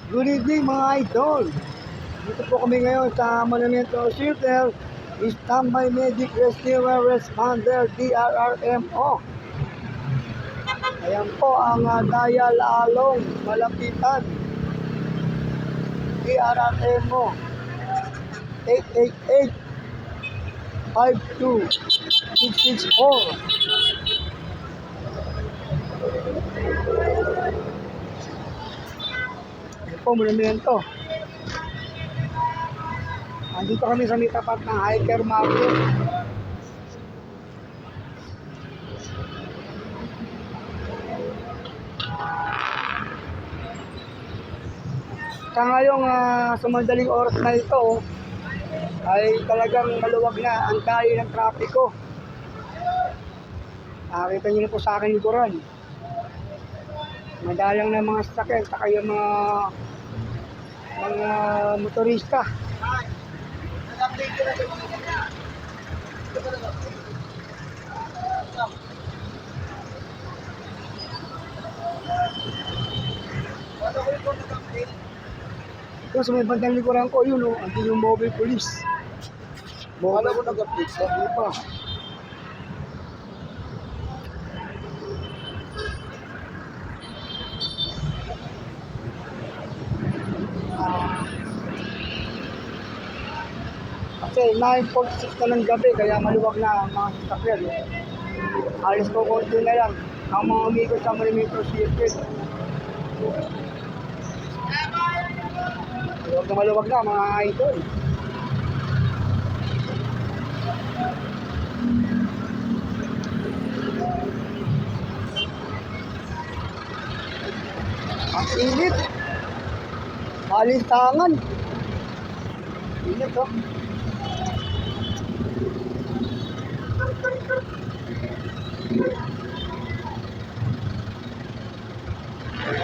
Good evening mga idol. Dito po kami ngayon sa Monumento Theater, Standby Medic Rescuer Responder DRRMO. Ayan po ang Dial Along Malapitan DRRMO 888-52664. Ito po, monumento. Andito kami sa may tapat ng hiker market. Sa ngayong sa madaling oras na ito, ay talagang maluwag na ang dali ng trapiko. Kita nyo na po sa akin likuran. Madalang na mga sasakyan, saka yung mga motorista. Ito sa may bandang likuran ko, yun o, andun yung mobile police. Wala ko nag-update sa Hindi pa. Kasi 9:46 na ng gabi, kaya maluwag na ang mga sasakyan. Alis ko konti na lang ang mga umikot sa Monumento Circuit. Maluwag na mga idol. Ang init. Malintangan. Init oh.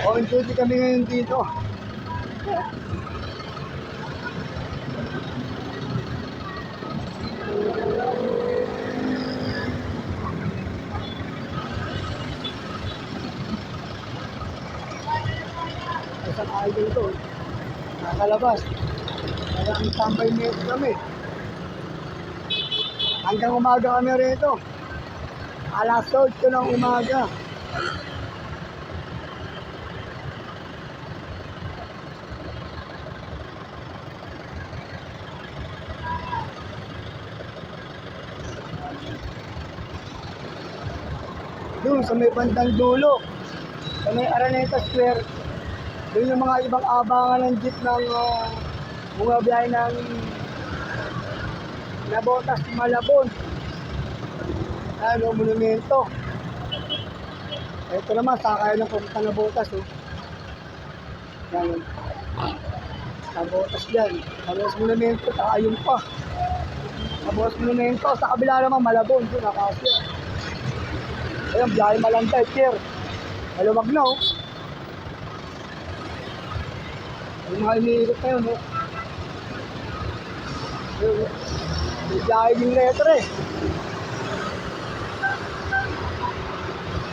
On duty kami ngayon dito. Isang idol to. Nakalabas. Kaya ang tambay nito kami. Hanggang umaga kami rito. Alas 8 ng umaga. Doon sa may bandang dulo, sa may Araneta Square, doon yung mga ibang abangan ng jeep ng mga biyahe ng Nabotas, Malabon. Ano, monumento. Ito naman, sakay ng pumunta Nabotas. Oh. Yan. Nabotas dyan. Nabotas monumento, ayun pa. Nabotas monumento, sa kabila naman Malabon. Doon, nakasya. Ayan, biyahe Malantay, Pier. Maluwag na, oh. Yung mga iniikot na yun, oh. Yung biyahe yung letter, eh.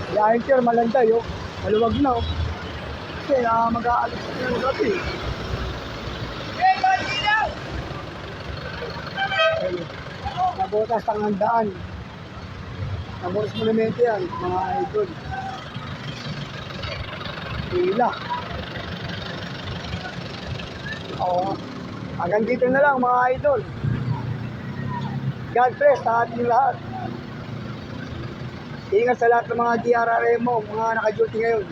Biyahe Pier, Malantay, oh. Maluwag na, oh. Kasi mag-aalis na yung gabi. Ayun. Nabotas ang handaan. Nabotas monumento yan, mga idol. Pila. Oo. Hanggang dito na lang mga idol. God bless sa ating lahat. Ingat sa lahat ng mga DRRMO, mga naka-duty ngayon.